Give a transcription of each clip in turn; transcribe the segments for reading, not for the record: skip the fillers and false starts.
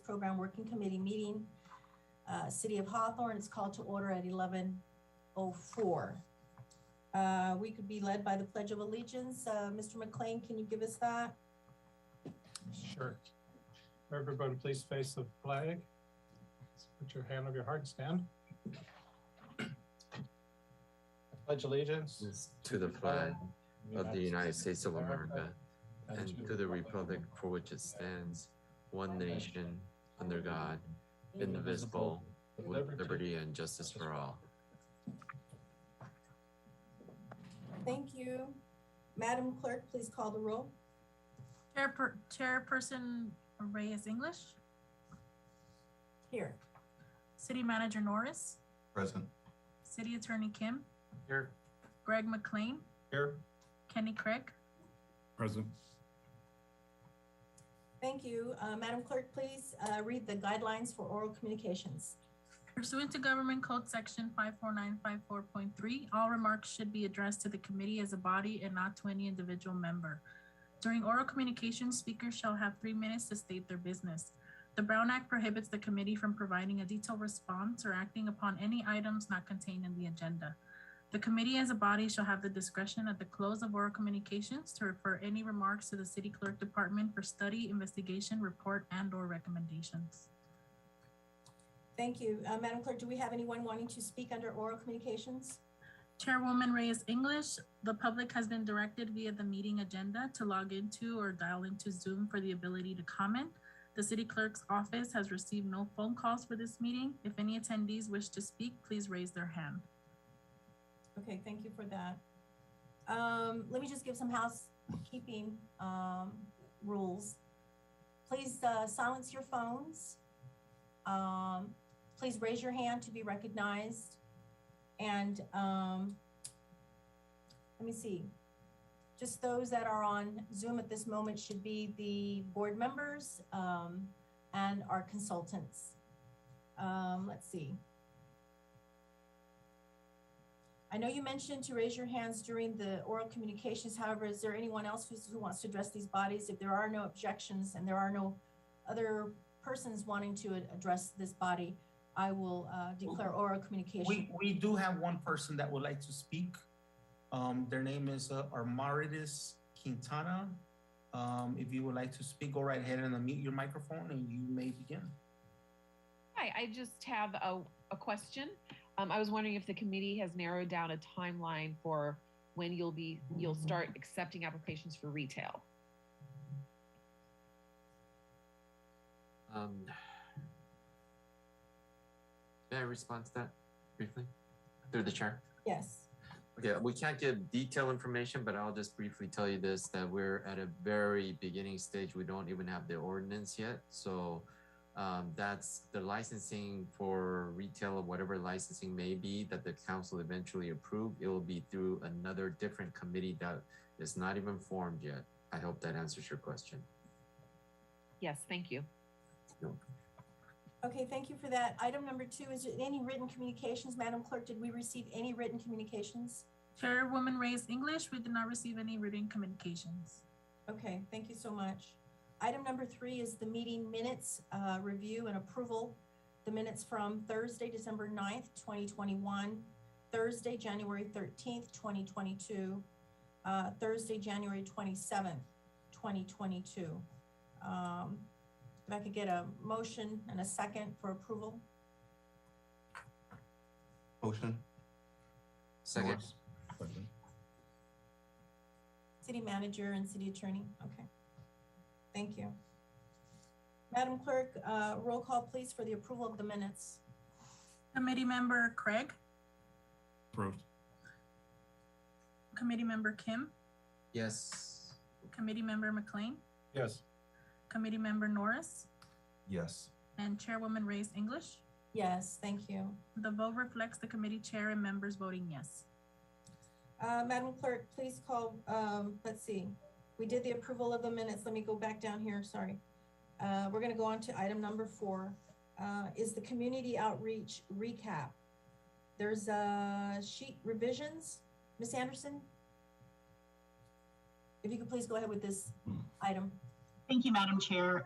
Program Working Committee meeting, City of Hawthorne. It's called to order at 11:04. We could be led by the Pledge of Allegiance. Mr. McLean, can you give us that? Sure. Everybody please face the flag. Put your hand on your heart and stand. I pledge allegiance to the flag of the United States of America and to the republic for which it stands, one nation, under God, indivisible, with liberty and justice for all. Thank you. Madam Clerk, please call the roll. Chairperson Reyes English. Here. City Manager Norris. Present. City Attorney Kim. here. Greg McLean. Here. Kenny Craig. Present. Thank you. Madam Clerk, please read the guidelines for oral communications. Pursuant to Government Code Section 54954.3, all remarks should be addressed to the committee as a body and not to any individual member. During oral communications, speakers shall have 3 minutes to state their business. The Brown Act prohibits the committee from providing a detailed response or acting upon any items not contained in the agenda. The committee as a body shall have the discretion at the close of oral communications to refer any remarks to the City Clerk Department for study, investigation, report, and/or recommendations. Thank you. Madam Clerk, do we have anyone wanting to speak under oral communications? Chairwoman Reyes English, the public has been directed via the meeting agenda to log into or dial into Zoom for the ability to comment. The City Clerk's office has received no phone calls for this meeting. If any attendees wish to speak, please raise their hand. Okay, thank you for that. Let me just give some housekeeping rules. Please silence your phones. Please raise your hand to be recognized. And let me see. Just those that are on Zoom at this moment should be the board members and our consultants. Let's see. I know you mentioned to raise your hands during the oral communications. However, is there anyone else who wants to address these bodies? If there are no objections and there are no other persons wanting to address this body, I will declare oral communication. We do have one person that would like to speak. Their name is Armarides Quintana. If you would like to speak, go right ahead and unmute your microphone and you may begin. Hi, I just have a question. I was wondering if the committee has narrowed down a timeline for when you'll start accepting applications for retail. May I respond to that briefly through the chair? Yes. Okay, we can't give detailed information, but I'll just briefly tell you this, that we're at a very beginning stage. We don't even have the ordinance yet. So that's the licensing for retail or whatever licensing may be that the council eventually approved. It will be through another different committee that is not even formed yet. I hope that answers your question. Yes, thank you. No. Okay, thank you for that. Item number 2, is there any written communications? Madam Clerk, did we receive any written communications? Chairwoman Reyes English, we did not receive any written communications. Okay, thank you so much. Item number 3 is the meeting minutes review and approval. The minutes from Thursday, December 9th, 2021, Thursday, January 13th, 2022, Thursday, January 27th, 2022. If I could get a motion and a second for approval. Motion. Second. City Manager and City Attorney. Okay. Thank you. Madam Clerk, roll call please for the approval of the minutes. Committee Member Craig. Approved. Committee Member Kim. Yes. Committee Member McLean. Yes. Committee Member Norris. Yes. And Chairwoman Reyes English. Yes, thank you. The vote reflects the committee chair and members voting yes. Madam Clerk, please call, let's see. We did the approval of the minutes. Let me go back down here, sorry. We're gonna go on to item number 4, is the community outreach recap. There's sheet revisions. Ms. Anderson? If you could please go ahead with this item. Thank you, Madam Chair.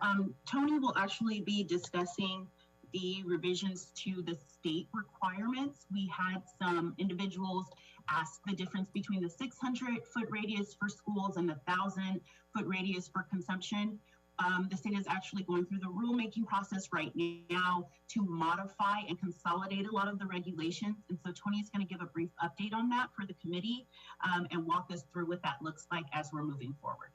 Tony will actually be discussing the revisions to the state requirements. We had some individuals ask the difference between the 600-foot radius for schools and the 1,000-foot radius for consumption. The state is actually going through the rulemaking process right now to modify and consolidate a lot of the regulations. And so Tony is going to give a brief update on that for the committee and walk us through what that looks like as we're moving forward.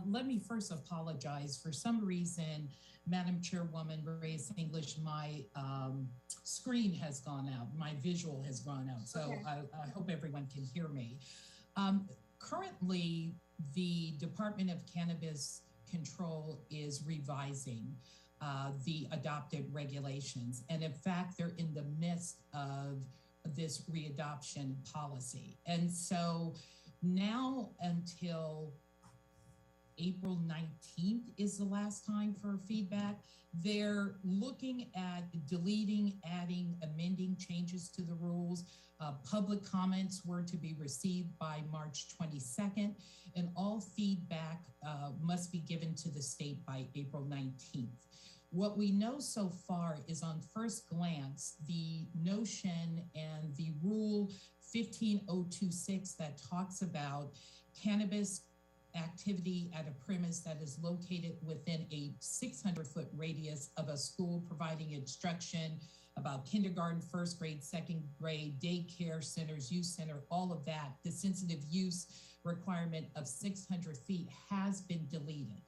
Let me first apologize. For some reason, Madam Chairwoman Reyes English, my screen has gone out, my visual has gone out. So Okay. I hope everyone can hear me. Currently, the Department of Cannabis Control is revising the adopted regulations. And in fact, they're in the midst of this readoption policy. And so now until April 19th is the last time for feedback. They're looking at deleting, adding, amending changes to the rules. Public comments were to be received by March 22nd, and all feedback must be given to the state by April 19th. What we know so far is on first glance, the notion and the rule 15026 that talks about cannabis activity at a premise that is located within a 600-foot radius of a school providing instruction about kindergarten, first grade, second grade, daycare centers, youth center, all of that. The sensitive use requirement of 600 feet has been deleted.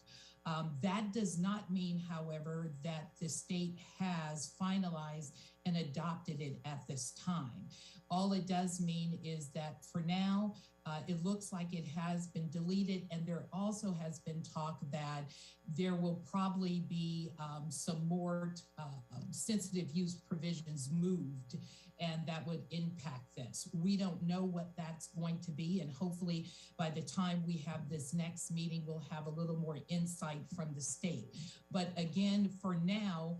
That does not mean, however, that the state has finalized and adopted it at this time. All it does mean is that for now, it looks like it has been deleted, and there also has been talk that there will probably be some more sensitive use provisions moved, and that would impact this. We don't know what that's going to be, and hopefully by the time we have this next meeting, we'll have a little more insight from the state. But again, for now,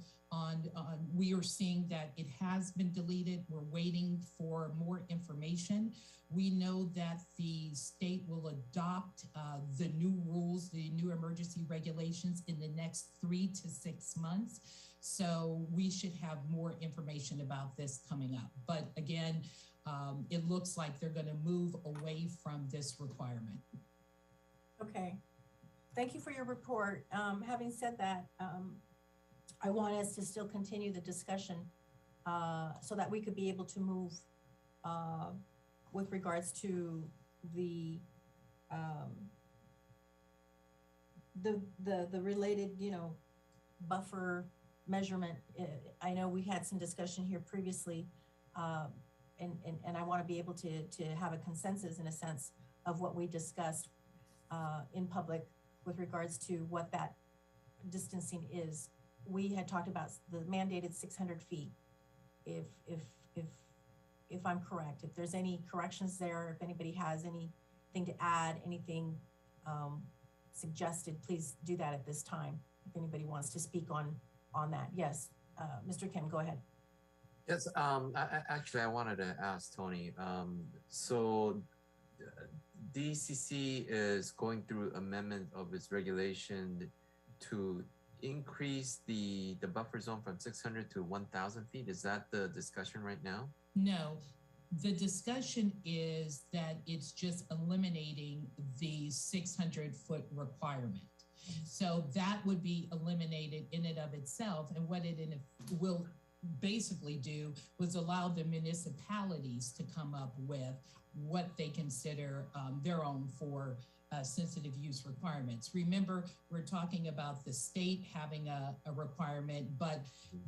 we are seeing that it has been deleted. We're waiting for more information. We know that the state will adopt the new rules, the new emergency regulations in the next 3 to 6 months. So we should have more information about this coming up. But again, it looks like they're going to move away from this requirement. Okay. Thank you for your report. Having said that, I want us to still continue the discussion so that we could be able to move with regards to the related, buffer measurement. I know we had some discussion here previously, and I want to be able to have a consensus in a sense of what we discussed in public with regards to what that distancing is. We had talked about the mandated 600 feet. If I'm correct, if there's any corrections there, if anybody has anything to add, anything suggested, please do that at this time. If anybody wants to speak on that. Yes, Mr. Kim, go ahead. Yes, actually, I wanted to ask Tony. So DCC is going through amendment of its regulation to increase the buffer zone from 600 to 1,000 feet. Is that the discussion right now? No, the discussion is that it's just eliminating the 600-foot requirement. So that would be eliminated in and of itself. And what it will basically do was allow the municipalities to come up with what they consider their own for sensitive use requirements. Remember, we're talking about the state having a requirement, but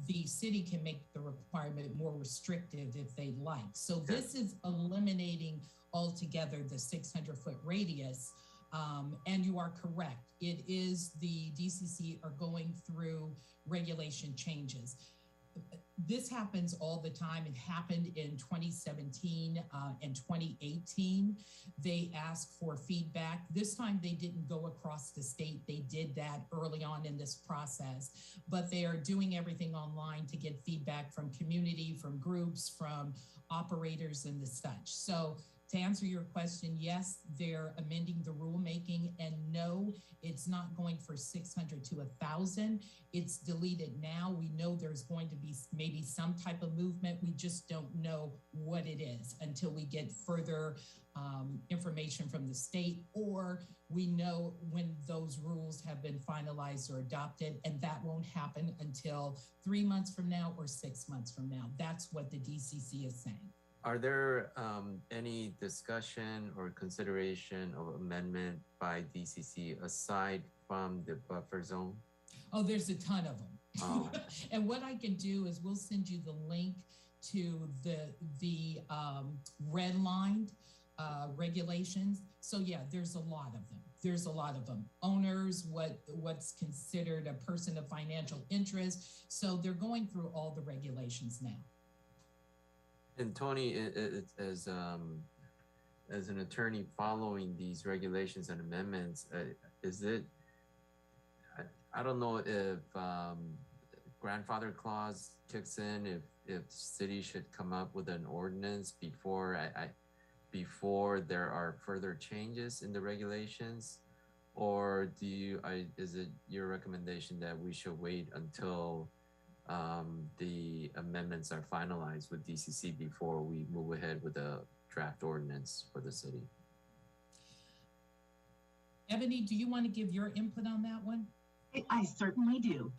the city can make the requirement more restrictive if they like. So this is eliminating altogether the 600-foot radius. And you are correct. It is the DCC are going through regulation changes. This happens all the time. It happened in 2017 and 2018. They asked for feedback. This time they didn't go across the state. They did that early on in this process, but they are doing everything online to get feedback from community, from groups, from operators and the such. So to answer your question, yes, they're amending the rulemaking, and no, it's not going for 600 to 1,000. It's deleted now. We know there's going to be maybe some type of movement. We just don't know what it is until we get further information from the state, or we know when those rules have been finalized or adopted, and that won't happen until 3 months from now or 6 months from now. That's what the DCC is saying. Are there any discussion or consideration of amendment by DCC aside from the buffer zone? Oh, there's a ton of them. Oh. And what I can do is we'll send you the link to the redlined regulations. So yeah, there's a lot of them. There's a lot of them. Owners, what's considered a person of financial interest. So they're going through all the regulations now. And Tony, as an attorney following these regulations and amendments, is it? I don't know if grandfather clause kicks in. If city should come up with an ordinance before before there are further changes in the regulations, or is it your recommendation that we should wait until the amendments are finalized with DCC before we move ahead with a draft ordinance for the city? Ebony, do you want to give your input on that one? I certainly do.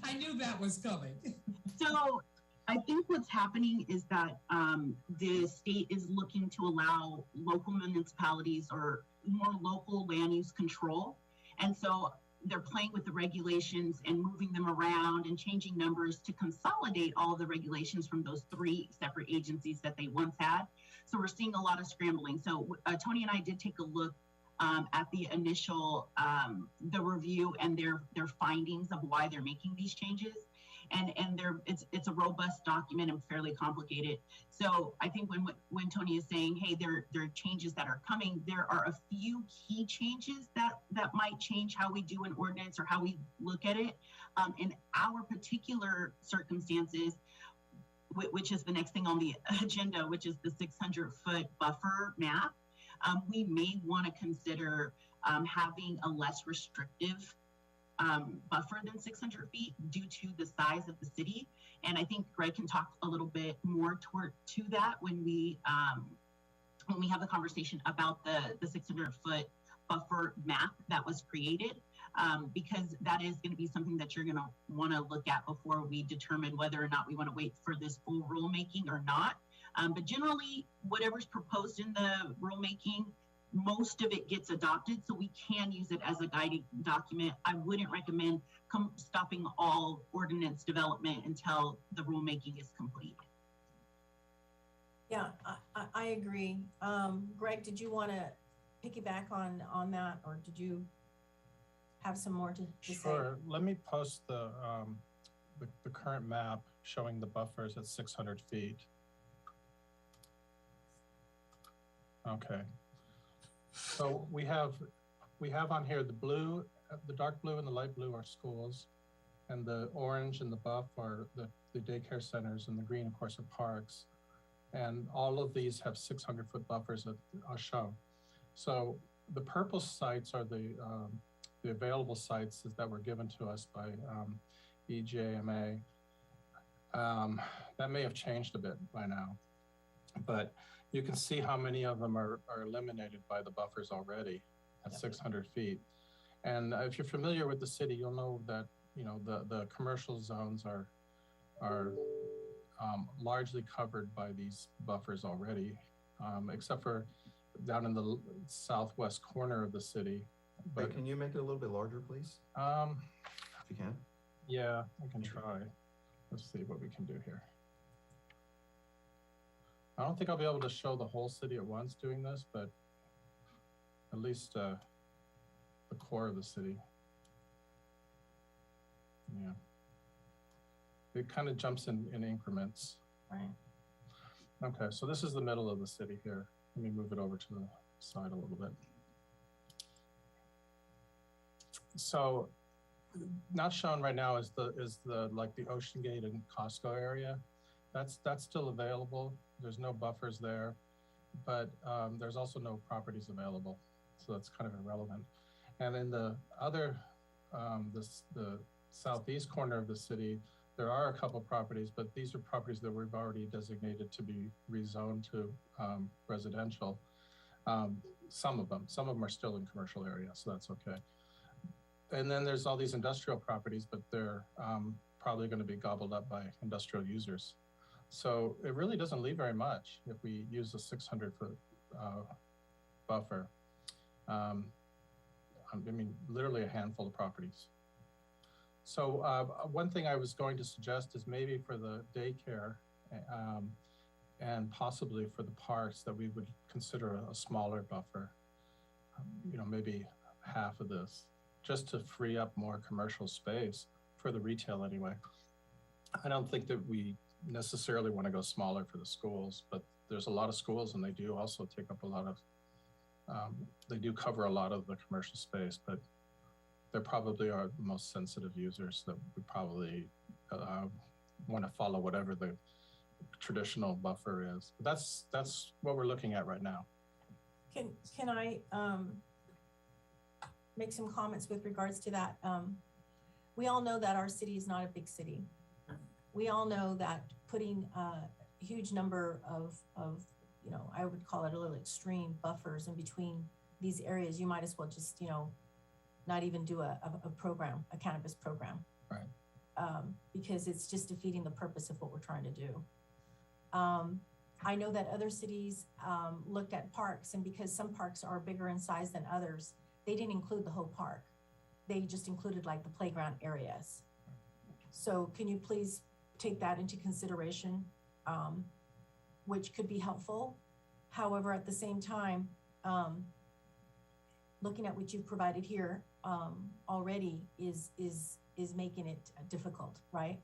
I knew that was coming. So I think what's happening is that the state is looking to allow local municipalities or more local land use control. And so they're playing with the regulations and moving them around and changing numbers to consolidate all the regulations from those 3 separate agencies that they once had. So we're seeing a lot of scrambling. So Tony and I did take a look at the initial, the review and their findings of why they're making these changes. And it's a robust document and fairly complicated. So I think when Tony is saying, hey, there are changes that are coming, there are a few key changes that might change how we do an ordinance or how we look at it. In our particular circumstances, which is the next thing on the agenda, which is the 600-foot buffer map, we may want to consider having a less restrictive buffer than 600 feet due to the size of the city. And I think Greg can talk a little bit more to that when we have the conversation about the 600-foot buffer map that was created, because that is going to be something that you're going to want to look at before we determine whether or not we want to wait for this full rulemaking or not. But generally, whatever's proposed in the rulemaking, most of it gets adopted, so we can use it as a guiding document. I wouldn't recommend stopping all ordinance development until the rulemaking is complete. Yeah, I agree. Greg, did you want to piggyback on that, or did you have some more to say? Sure. Let me post the current map showing the buffers at 600 feet. Okay. So we have on here the blue, the dark blue and the light blue are schools, and the orange and the buff are the daycare centers, and the green, of course, are parks. And all of these have 600-foot buffers that are shown. So the purple sites are the available sites that were given to us by EJMA. That may have changed a bit by now, but you can see how many of them are eliminated by the buffers already at 600 feet. And if you're familiar with the city, you'll know that, you know, the commercial zones are largely covered by these buffers already, except for down in the southwest corner of the city. But Wait, can you make it a little bit larger, please? If you can. Yeah, I can try. Let's see what we can do here. I don't think I'll be able to show the whole city at once doing this, but at least the core of the city. Yeah. It kind of jumps in increments. Right. Okay, so this is the middle of the city here. Let me move it over to the side a little bit. So not shown right now is the like the Ocean Gate and Costco area. That's still available. There's no buffers there. but there's also no properties available, so that's kind of irrelevant. And in the other, the southeast corner of the city, there are a couple properties, but these are properties that we've already designated to be rezoned to residential. Some of them are still in commercial areas, so that's okay. And then there's all these industrial properties, but they're probably going to be gobbled up by industrial users. So it really doesn't leave very much if we use a 600-foot buffer. I mean, literally a handful of properties. So one thing I was going to suggest is maybe for the daycare and possibly for the parks that we would consider a smaller buffer, you know, maybe half of this, just to free up more commercial space for the retail anyway. I don't think that we necessarily want to go smaller for the schools, but there's a lot of schools and they do also take up a lot of, they do cover a lot of the commercial space, but they probably are the most sensitive users that we probably want to follow whatever the traditional buffer is. But that's what we're looking at right now. Can I make some comments with regards to that? We all know that our city is not a big city. We all know that putting a huge number of, you know, I would call it a little extreme buffers in between these areas, you might as well just, you know, not even do a program, a cannabis program. Right. Because it's just defeating the purpose of what we're trying to do. I know that other cities looked at parks, and because some parks are bigger in size than others, they didn't include the whole park. They just included like the playground areas. So can you please take that into consideration, which could be helpful. However, at the same time, looking at what you've provided here already is making it difficult, right?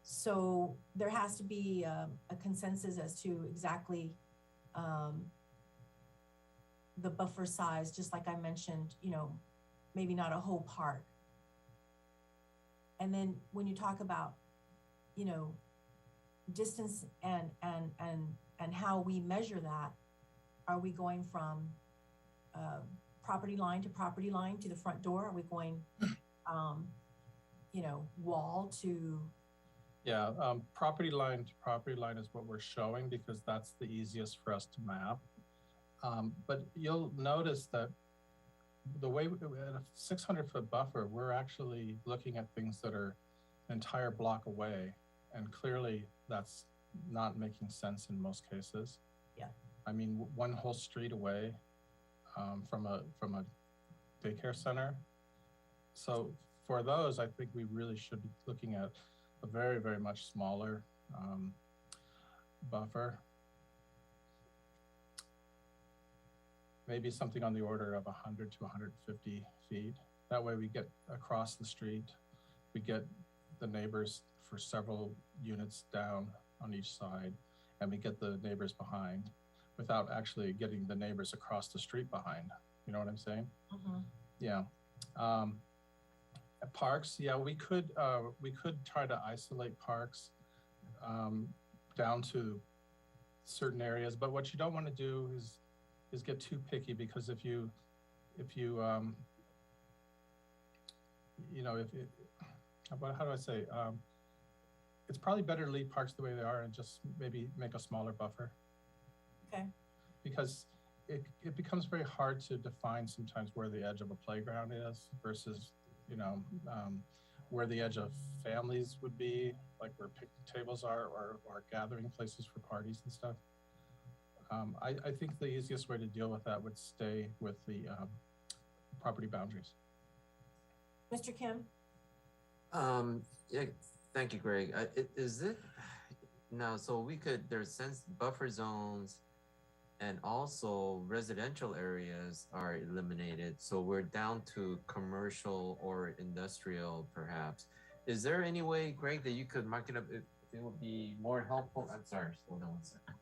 So there has to be a consensus as to exactly the buffer size, just like I mentioned, you know, maybe not a whole park. And then when you talk about, you know, distance and how we measure that, are we going from property line to property line to the front door? Are we going, you know, wall to? Yeah, property line to property line is what we're showing because that's the easiest for us to map. But you'll notice that the way at a 600-foot buffer, we're actually looking at things that are an entire block away, and clearly that's not making sense in most cases. Yeah. I mean, one whole street away from a daycare center. So for those, I think we really should be looking at a very, very much smaller buffer. Maybe something on the order of 100 to 150 feet. That way we get across the street, we get the neighbors for several units down on each side, and we get the neighbors behind without actually getting the neighbors across the street behind. You know what I'm saying? Mm-hmm. Yeah. Parks, yeah, we could try to isolate parks down to certain areas, but what you don't want to do is get too picky, because if you know, how do I say, it's probably better to leave parks the way they are and just maybe make a smaller buffer. Okay. Because it becomes very hard to define sometimes where the edge of a playground is versus, you know, where the edge of families would be, like where picnic tables are, or gathering places for parties and stuff. I think the easiest way to deal with that would stay with the property boundaries. Mr. Kim? Yeah, thank you, Greg. Is it now? So we could, there's sense buffer zones, and also residential areas are eliminated. So we're down to commercial or industrial, perhaps. Is there any way, Greg, that you could mark it up? It would be more helpful. I'm sorry, hold on one second.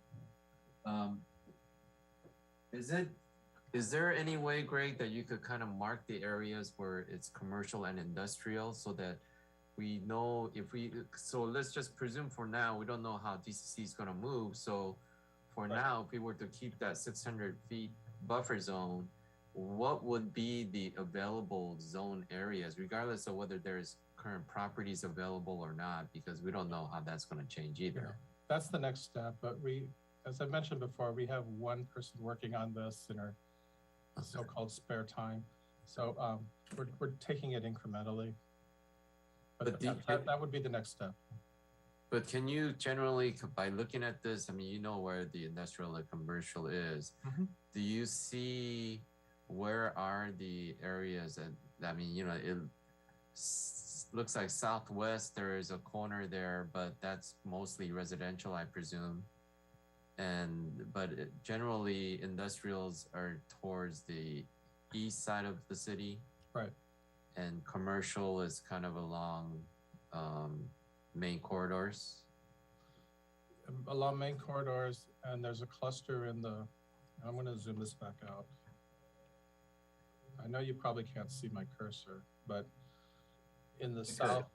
Is there any way, Greg, that you could kind of mark the areas where it's commercial and industrial so that we know if we, so let's just presume for now, we don't know how DCC is going to move. So for Right. now, if we were to keep that 600 feet buffer zone, what would be the available zone areas, regardless of whether there's current properties available or not, because we don't know how that's going to change either. That's the next step, but as I mentioned before, we have one person working on this in our so-called spare time. So we're taking it incrementally, but that would be the next step. But can you generally, by looking at this, I mean, you know where the industrial and commercial is. Mm-hmm. Do you see where are the areas that, I mean, you know, it looks like southwest, there is a corner there, but that's mostly residential, I presume. But generally industrials are towards the east side of the city. Right. And commercial is kind of along main corridors. Along main corridors, and there's a cluster in the, I'm going to zoom this back out. I know you probably can't see my cursor, but in the south,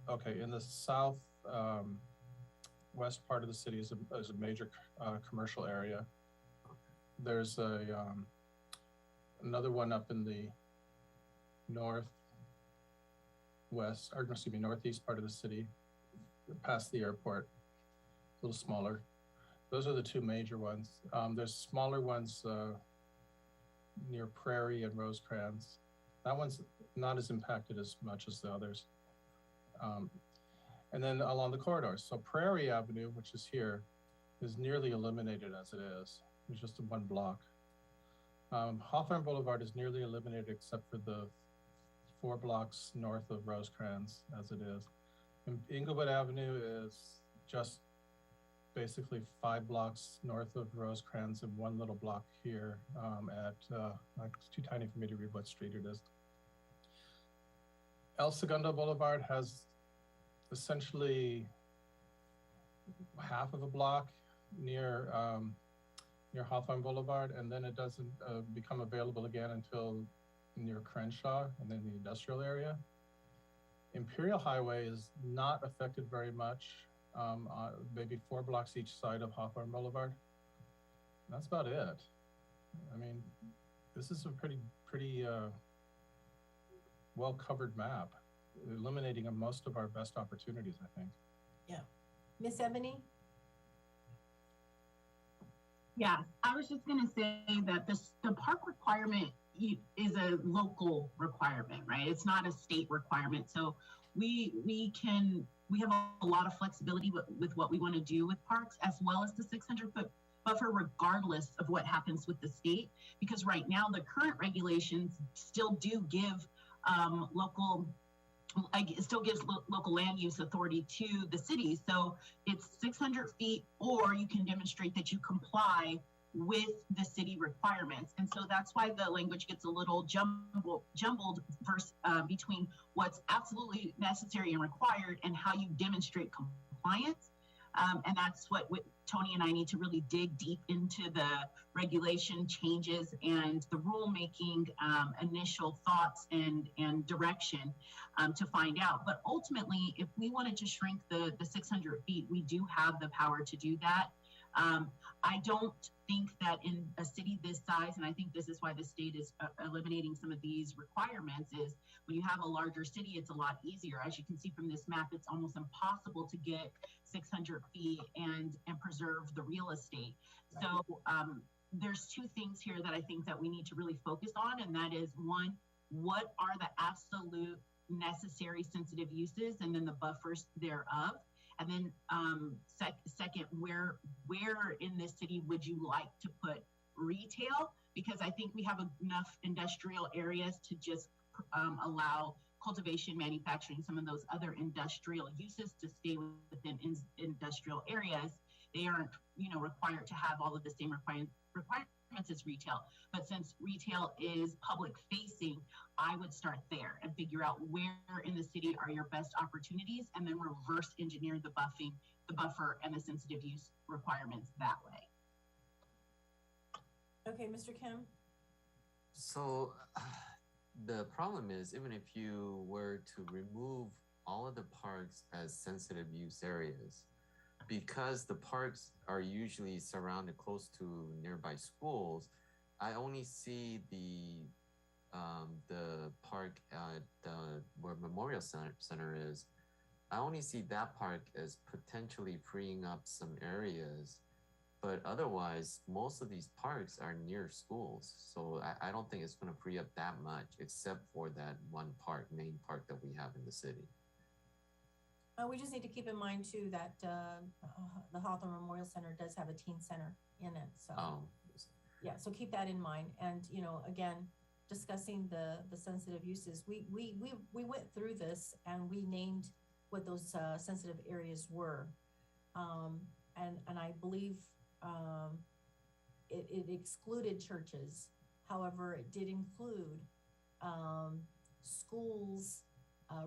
okay, in the south west part of the city is a major commercial area. There's another one up in the northwest, or excuse me, northeast part of the city, past the airport, a little smaller. Those are the two major ones. There's smaller ones near Prairie and Rosecrans. That one's not as impacted as much as the others. And then along the corridors. So Prairie Avenue, which is here, is nearly eliminated as it is. There's just one block. Hawthorne Boulevard is nearly eliminated except for the 4 blocks north of Rosecrans as it is. And Inglewood Avenue is just basically 5 blocks north of Rosecrans and 1 little block here it's too tiny for me to read what street it is. El Segundo Boulevard has essentially half of a block near Hawthorne Boulevard, and then it doesn't become available again until near Crenshaw and then the industrial area. Imperial Highway is not affected very much, maybe 4 blocks each side of Hawthorne Boulevard. That's about it. I mean, this is a pretty well-covered map, eliminating most of our best opportunities, I think. Yeah. Miss Ebony? Yeah, I was just going to say that the park requirement is a local requirement, right? It's not a state requirement. So we have a lot of flexibility with what we want to do with parks, as well as the 600-foot buffer, regardless of what happens with the state. Because right now, the current regulations still do give it still gives local land use authority to the city. So it's 600 feet, or you can demonstrate that you comply with the city requirements. And so that's why the language gets a little jumbled between what's absolutely necessary and required and how you demonstrate compliance. And that's what Tony and I need to really dig deep into the regulation changes and the rulemaking initial thoughts and direction to find out. But ultimately, if we wanted to shrink the 600 feet, we do have the power to do that. I don't think that in a city this size, and I think this is why the state is eliminating some of these requirements, is when you have a larger city, it's a lot easier. As you can see from this map, it's almost impossible to get 600 feet and preserve the real estate. So there's 2 things here that I think that we need to really focus on, and that is, one, what are the absolute necessary sensitive uses, and then the buffers thereof. And then second, where in this city would you like to put retail? Because I think we have enough industrial areas to just allow cultivation, manufacturing, some of those other industrial uses to stay within industrial areas. They aren't, required to have all of the same requirements as retail. But since retail is public facing, I would start there and figure out where in the city are your best opportunities, and then reverse engineer the buffer and the sensitive use requirements that way. Okay, Mr. Kim? So the problem is, even if you were to remove all of the parks as sensitive use areas, because the parks are usually surrounded close to nearby schools, I only see the park at where Memorial Center is. I only see that park as potentially freeing up some areas, but otherwise, most of these parks are near schools. So I don't think it's going to free up that much, except for that one park, main park that we have in the city. We just need to keep in mind too that the Hawthorne Memorial Center does have a teen center in it. So yeah, so keep that in mind. And you know, again, discussing the sensitive uses, we went through this and we named what those sensitive areas were, and I believe it excluded churches. However, it did include schools,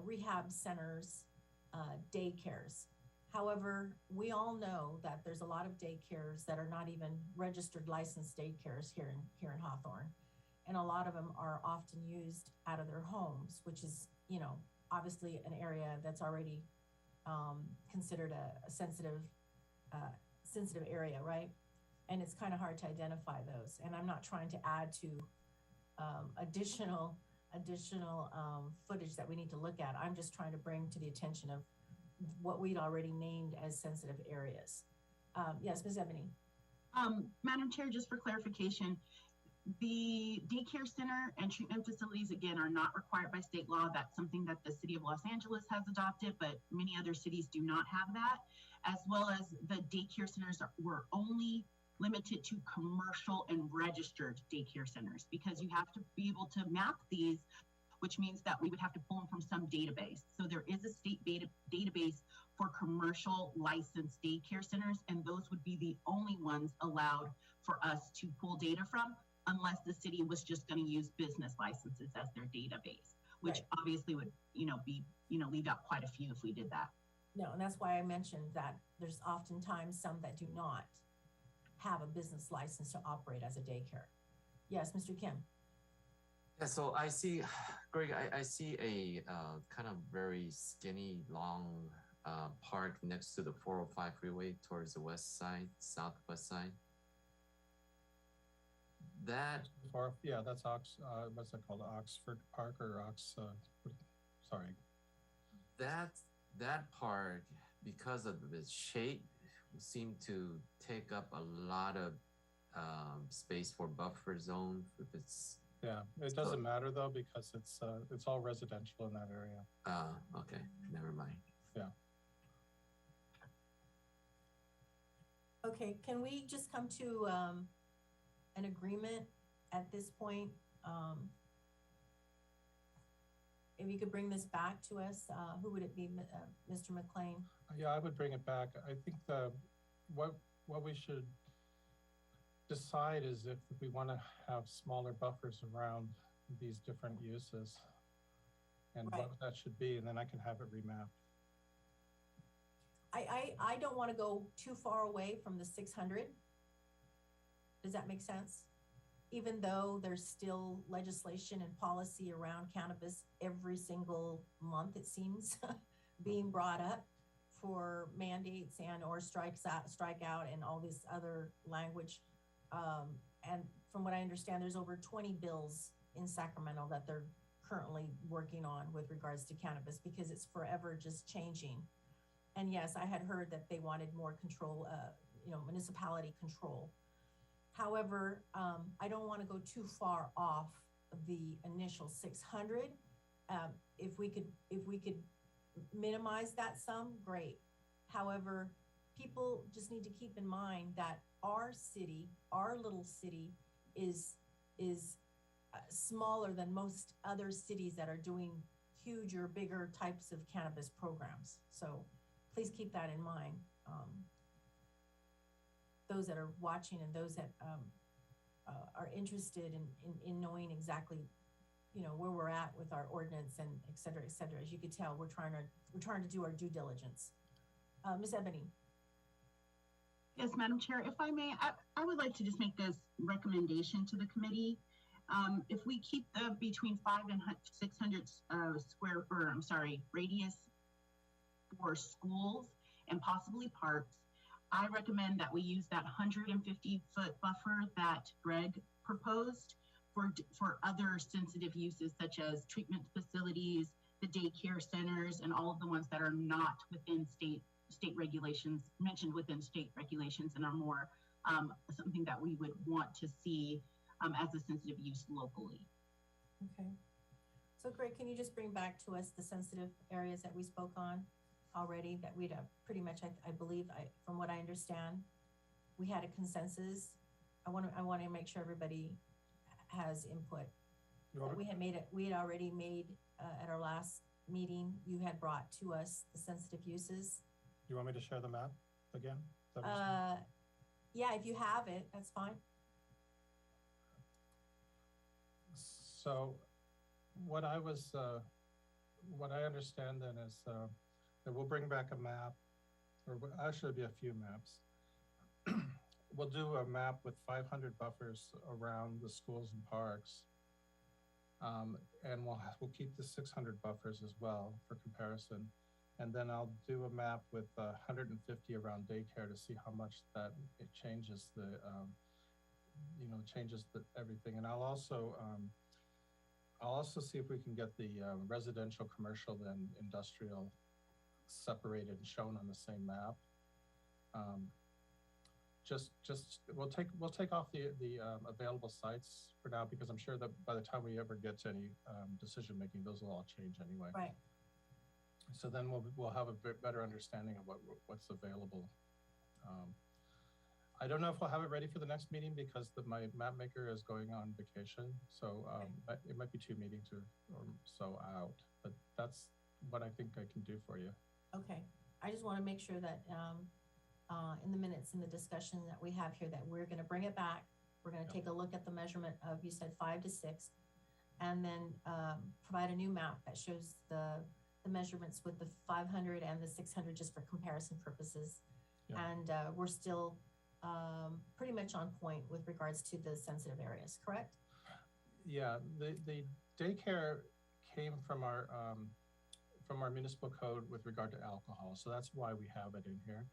rehab centers, daycares. However, we all know that there's a lot of daycares that are not even registered licensed daycares here in Hawthorne, and a lot of them are often used out of their homes, which is, you know, obviously an area that's already considered a sensitive area, right? And it's kind of hard to identify those. And I'm not trying to add to additional footage that we need to look at. I'm just trying to bring to the attention of what we'd already named as sensitive areas. Yes, Ms. Ebony. Madam Chair, just for clarification, the daycare center and treatment facilities, again, are not required by state law. That's something that the city of Los Angeles has adopted, but many other cities do not have that, as well as the daycare centers were only limited to commercial and registered daycare centers, because you have to be able to map these, which means that we would have to pull them from some database. So there is a state database for commercial licensed daycare centers, and those would be the only ones allowed for us to pull data from, unless the city was just going to use business licenses as their database, which right. Obviously would, leave out quite a few if we did that. No, and that's why I mentioned that there's oftentimes some that do not have a business license to operate as a daycare. Yes, Mr. Kim. Yeah, so I see, Greg, I see a kind of very skinny, long park next to the 405 freeway towards the west side, southwest side. That's what's it called, Oxford Park or sorry. That park, because of its shape, seem to take up a lot of space for buffer zone. If it's it doesn't matter though, because it's all residential in that area. Okay, never mind. Yeah. Okay, can we just come to an agreement at this point? If you could bring this back to us, who would it be, Mr. McLean? Yeah, I would bring it back. I think what we should decide is if we want to have smaller buffers around these different uses, and right. What that should be, and then I can have it remapped. I don't want to go too far away from the 600. Does that make sense? Even though there's still legislation and policy around cannabis every single month, it seems, being brought up for mandates and or strike out and all this other language. And from what I understand, there's over 20 bills in Sacramento that they're currently working on with regards to cannabis, because it's forever just changing. And yes, I had heard that they wanted more control, municipality control. However, I don't want to go too far off the initial 600. If we could minimize that sum, great. However, people just need to keep in mind that our city, our little city, is smaller than most other cities that are doing huge or bigger types of cannabis programs. So please keep that in mind. Those that are watching and those that are interested in knowing exactly, where we're at with our ordinance and et cetera, et cetera. As you could tell, we're trying to do our due diligence. Ms. Ebony. Yes, Madam Chair, if I may, I would like to just make this recommendation to the committee. If we keep the between 500 and 600 radius for schools and possibly parks, I recommend that we use that 150-foot buffer that Greg proposed for other sensitive uses such as treatment facilities, the daycare centers, and all of the ones that are not within state regulations, mentioned within state regulations, and are more something that we would want to see as a sensitive use locally. Okay. So Greg, can you just bring back to us the sensitive areas that we spoke on already, that we'd pretty much, I believe, from what I understand, we had a consensus. I want to make sure everybody has input. We had already made at our last meeting, you had brought to us the sensitive uses. You want me to share the map again? Yeah, if you have it, that's fine. So what I understand then is that we'll bring back a map, or actually it'll be a few maps. We'll do a map with 500 buffers around the schools and parks. And we'll keep the 600 buffers as well for comparison. And then I'll do a map with 150 around daycare to see how much that it changes everything. And I'll also see if we can get the residential, commercial, and industrial separated and shown on the same map. We'll take off the available sites for now, because I'm sure that by the time we ever get to any decision making, those will all change anyway. Right. So then we'll have a better understanding of what's available. I don't know if we'll have it ready for the next meeting because my map maker is going on vacation. So it might be 2 meetings or so out, but that's what I think I can do for you. Okay. I just want to make sure that in the minutes, in the discussion that we have here, that we're going to bring it back. We're going to take a look at the measurement of, you said 5 to 6, and then provide a new map that shows the measurements with the 500 and the 600 just for comparison purposes. Yeah. And we're still pretty much on point with regards to the sensitive areas, correct? Yeah, the daycare came from our municipal code with regard to alcohol, so that's why we have it in here.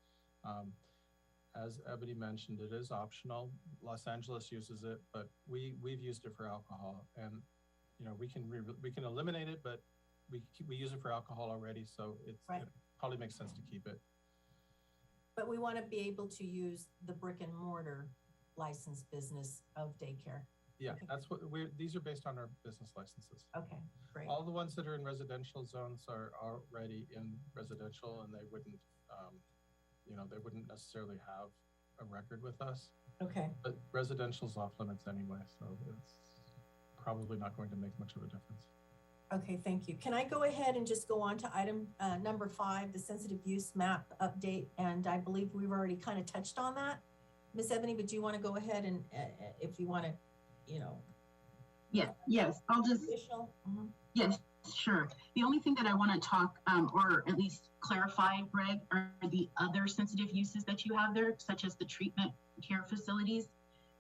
As Ebony mentioned, it is optional. Los Angeles uses it, but we've used it for alcohol, and we can eliminate it, but we use it for alcohol already, so it probably makes sense to keep it. But we want to be able to use the brick and mortar licensed business of daycare. Yeah, okay. That's what these are based on our business licenses. Okay, great. All the ones that are in residential zones are already in residential, and they wouldn't necessarily have a record with us. Okay. But residential's off limits anyway, so it's probably not going to make much of a difference. Okay, thank you. Can I go ahead and just go on to item number 5, the sensitive use map update? And I believe we've already kind of touched on that. Ms. Ebony, but do you want to go ahead and if you want to, Yes, I'll just, yes, sure. The only thing that I want to talk, or at least clarify, Greg, are the other sensitive uses that you have there, such as the treatment care facilities.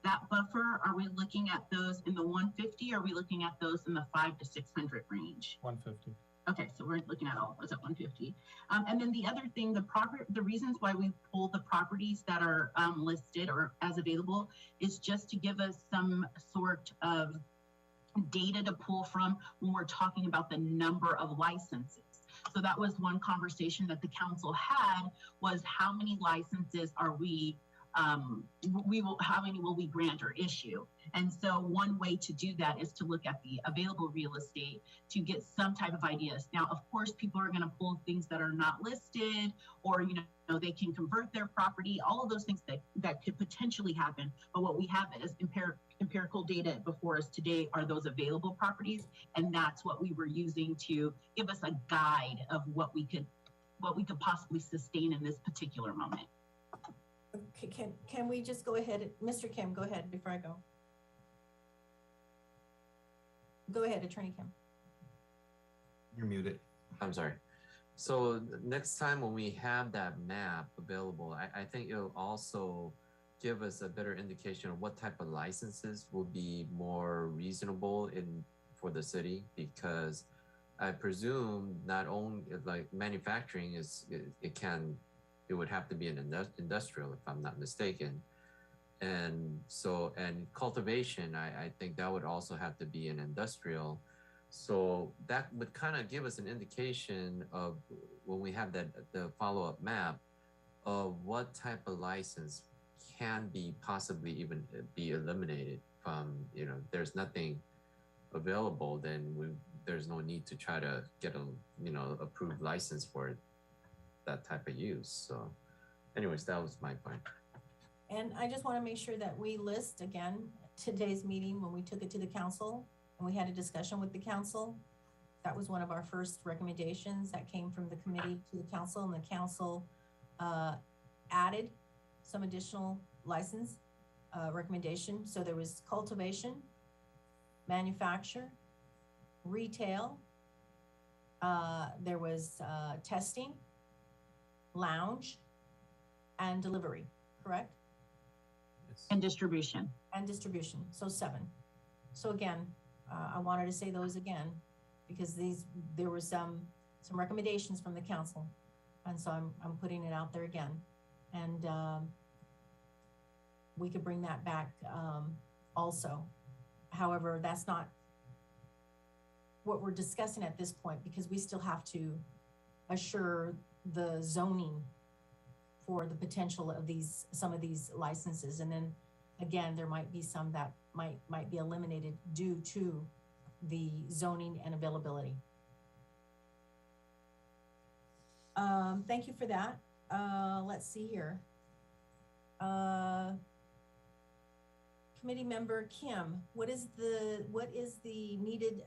That buffer, are we looking at those in the 150? Or are we looking at those in the 500 to 600 range? 150. Okay, so we're looking at all those at 150. And then the other thing, the reasons why we pull the properties that are listed or as available is just to give us some sort of data to pull from when we're talking about the number of licenses. So that was one conversation that the council had, was how many licenses are we how many will we grant or issue? And so one way to do that is to look at the available real estate to get some type of ideas. Now, of course, people are going to pull things that are not listed, or they can convert their property, all of those things that could potentially happen. But what we have is empirical data before us today are those available properties, and that's what we were using to give us a guide of what we could possibly sustain in this particular moment. Okay, can we just go ahead, Mr. Kim, go ahead before I go. Go ahead, Attorney Kim. You're muted. I'm sorry. So next time when we have that map available, I think it'll also give us a better indication of what type of licenses will be more reasonable for the city, because I presume not only like manufacturing it can it would have to be an industrial, if I'm not mistaken. And so, and cultivation, I think that would also have to be an industrial. So that would kind of give us an indication of when we have that the follow-up map of what type of license can be possibly even be eliminated from, you know, there's nothing available, then there's no need to try to get a, you know, approved license for it, that type of use. So anyways, that was my point. And I just want to make sure that we list again today's meeting when we took it to the council and we had a discussion with the council. That was one of our first recommendations that came from the committee to the council, and the council added some additional license recommendation. So there was cultivation, manufacture, retail, there was testing, lounge, and delivery, correct? Yes. And distribution. And distribution, so 7. So again, I wanted to say those again, because there were some recommendations from the council. And so I'm putting it out there again. And we could bring that back also. However, that's not what we're discussing at this point, because we still have to assure the zoning for the potential of some of these licenses. And then again, there might be some that might be eliminated due to the zoning and availability. Thank you for that. Let's see here. Committee member Kim, what is the needed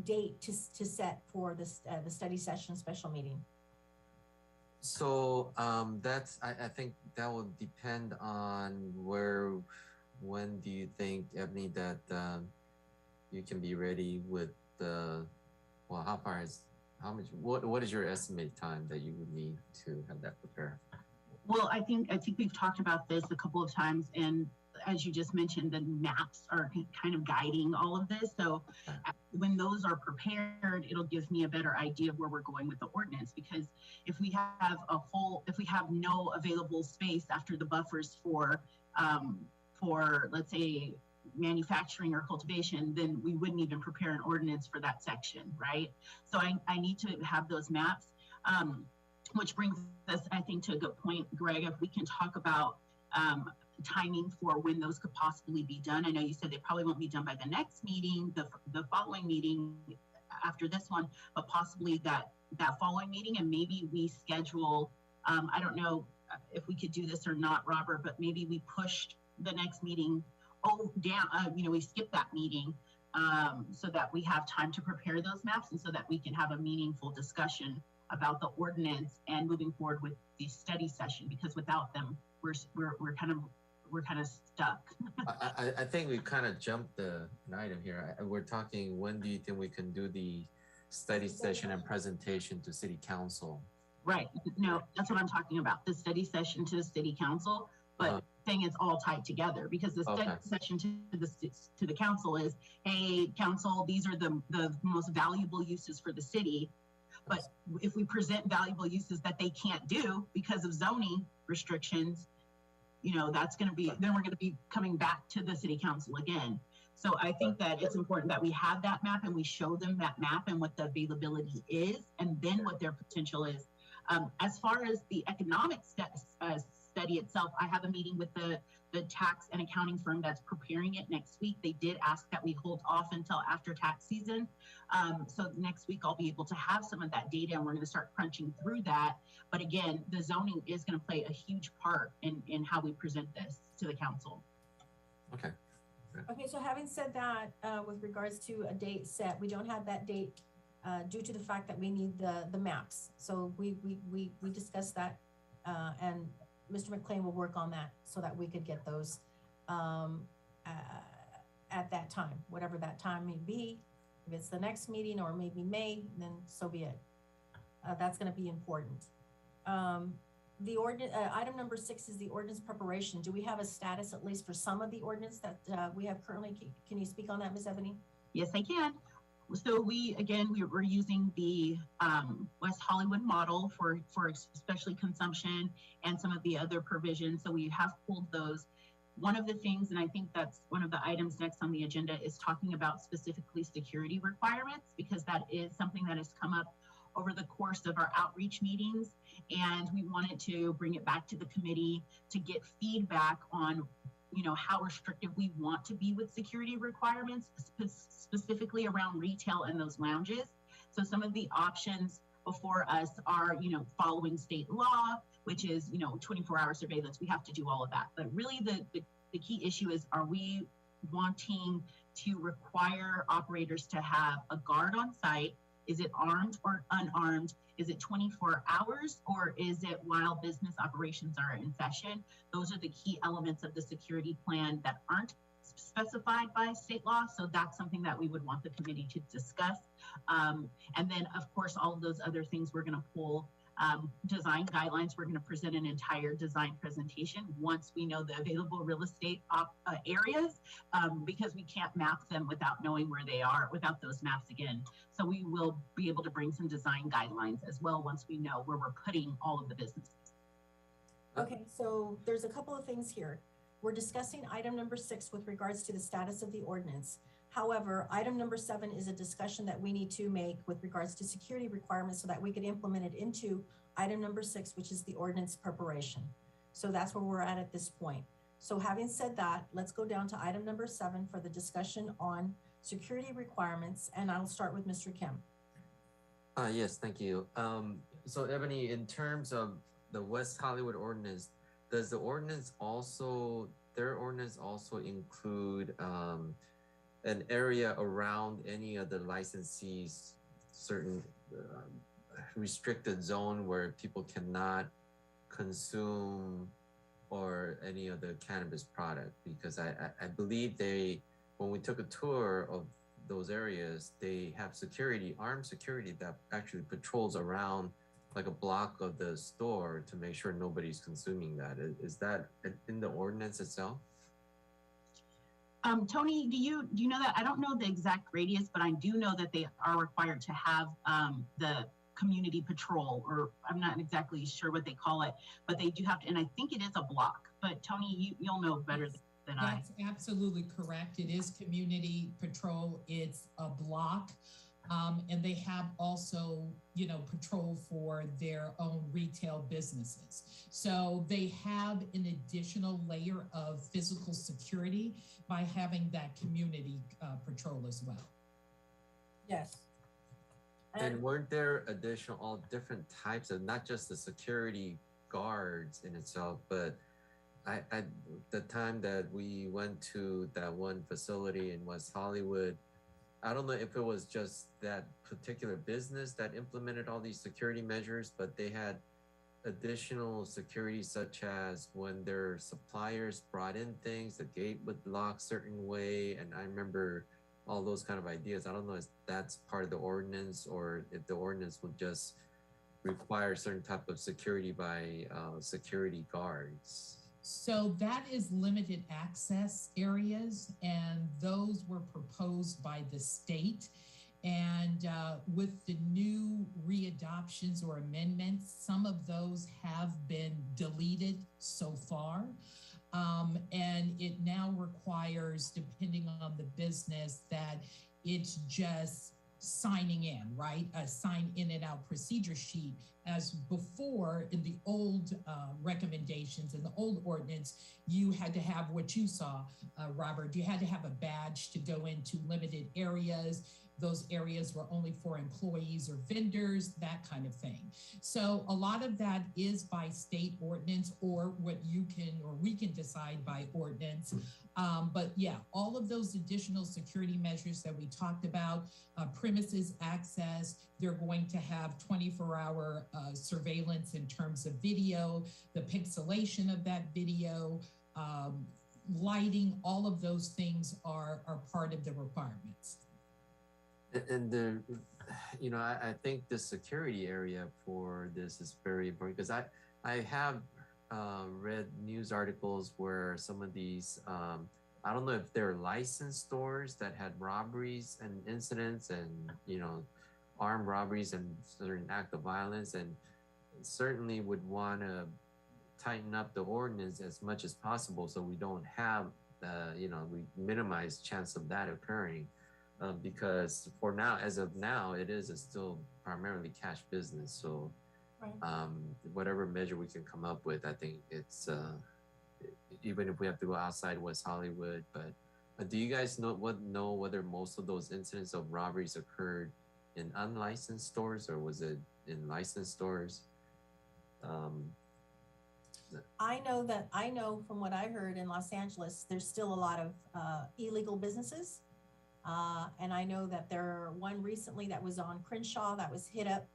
date to set for the study session special meeting? So that's, I think that will depend on when do you think, Ebony, that you can be ready with the, well, what is your estimated time that you would need to have that prepared? Well, I think we've talked about this a couple of times, and as you just mentioned, the maps are kind of guiding all of this. So when those are prepared, it'll give me a better idea of where we're going with the ordinance. Because if we have no available space after the buffers for let's say manufacturing or cultivation, then we wouldn't even prepare an ordinance for that section, right? So I need to have those maps, which brings us, I think, to a good point, Greg, if we can talk about timing for when those could possibly be done. I know you said they probably won't be done by the next meeting, the following meeting after this one, but possibly that following meeting. And maybe we schedule, I don't know if we could do this or not, Robert, but maybe we pushed the next meeting down, we skip that meeting so that we have time to prepare those maps and so that we can have a meaningful discussion about the ordinance and moving forward with the study session, because without them, we're kind of stuck. I think we kind of jumped an item here. We're talking, when do you think we can do the study session and presentation to City Council? Right. No, that's what I'm talking about. The study session to the City Council, but thing is all tied together, because the study session to the council is, hey, council, these are the most valuable uses for the city. But if we present valuable uses that they can't do because of zoning restrictions, that's going to be, then we're going to be coming back to the City Council again. So I think that it's important that we have that map and we show them that map and what the availability is, and then what their potential is. As far as the economic study itself, I have a meeting with the tax and accounting firm that's preparing it next week. They did ask that we hold off until after tax season. So next week I'll be able to have some of that data, and we're going to start crunching through that. But again, the zoning is going to play a huge part in how we present this to the council. Okay. Okay, so having said that, with regards to a date set, we don't have that date due to the fact that we need the maps. So we discussed that, and Mr. McLean will work on that so that we could get those at that time, whatever that time may be. If it's the next meeting or maybe May, then so be it. That's going to be important. The item number 6 is the ordinance preparation. Do we have a status, at least for some of the ordinance that we have currently? Can you speak on that, Ms. Ebony? Yes, I can. So we're using the West Hollywood model for especially consumption and some of the other provisions. So we have pulled those. One of the things, and I think that's one of the items next on the agenda, is talking about specifically security requirements, because that is something that has come up over the course of our outreach meetings. And we wanted to bring it back to the committee to get feedback on, how restrictive we want to be with security requirements, specifically around retail and those lounges. So some of the options before us are, following state law, which is, 24-hour surveillance. We have to do all of that. But really the key issue is, are we wanting to require operators to have a guard on site? Is it armed or unarmed? Is it 24 hours, or is it while business operations are in session? Those are the key elements of the security plan that aren't specified by state law. So that's something that we would want the committee to discuss. And then, of course, all of those other things we're going to pull. Design guidelines, we're going to present an entire design presentation once we know the available real estate areas, because we can't map them without knowing where they are, without those maps again. So we will be able to bring some design guidelines as well once we know where we're putting all of the businesses. Okay, so there's a couple of things here. We're discussing item number 6 with regards to the status of the ordinance. However, item number 7 is a discussion that we need to make with regards to security requirements so that we could implement it into item number 6, which is the ordinance preparation. So that's where we're at this point. So having said that, let's go down to item number 7 for the discussion on security requirements. And I'll start with Mr. Kim. Yes, thank you. So Ebony, in terms of the West Hollywood ordinance, does the ordinance also, their ordinance also include an area around any of the licensees, certain restricted zone where people cannot consume or any of the cannabis product? Because I believe when we took a tour of those areas, they have security, armed security that actually patrols around like a block of the store to make sure nobody's consuming that. Is that in the ordinance itself? Tony, do you know that? I don't know the exact radius, but I do know that they are required to have the community patrol, or I'm not exactly sure what they call it, but they do have to, and I think it is a block. But Tony, you'll know better than I. That's absolutely correct. It is community patrol. It's a block. And they have also, patrol for their own retail businesses. So they have an additional layer of physical security by having that community patrol as well. Yes. And weren't there all different types of, not just the security guards in itself, but the time that we went to that one facility in West Hollywood, I don't know if it was just that particular business that implemented all these security measures, but they had additional security, such as when their suppliers brought in things, the gate would lock certain way. And I remember all those kind of ideas. I don't know if that's part of the ordinance or if the ordinance would just require certain type of security by security guards. So that is limited access areas, and those were proposed by the state. And with the new readoptions or amendments, some of those have been deleted so far. And it now requires, depending on the business, that it's just signing in, right? A sign in and out procedure sheet. As before, in the old recommendations, in the old ordinance, you had to have what you saw, Robert. You had to have a badge to go into limited areas. Those areas were only for employees or vendors, that kind of thing. So a lot of that is by state ordinance, or what you can, or we can decide by ordinance. But yeah, all of those additional security measures that we talked about, premises access, they're going to have 24-hour surveillance in terms of video, the pixelation of that video, lighting, all of those things are part of the requirements. And I think the security area for this is very important, because I have read news articles where some of these I don't know if they're licensed stores that had robberies and incidents and, armed robberies and certain act of violence, and certainly would want to tighten up the ordinance as much as possible so we don't have, we minimize chance of that occurring. Because for now, as of now, it is still primarily cash business. So Right. whatever measure we can come up with, I think it's, even if we have to go outside West Hollywood. But do you guys know whether most of those incidents of robberies occurred in unlicensed stores or was it in licensed stores? I know from what I heard in Los Angeles, there's still a lot of illegal businesses. And I know that one recently that was on Crenshaw that was hit up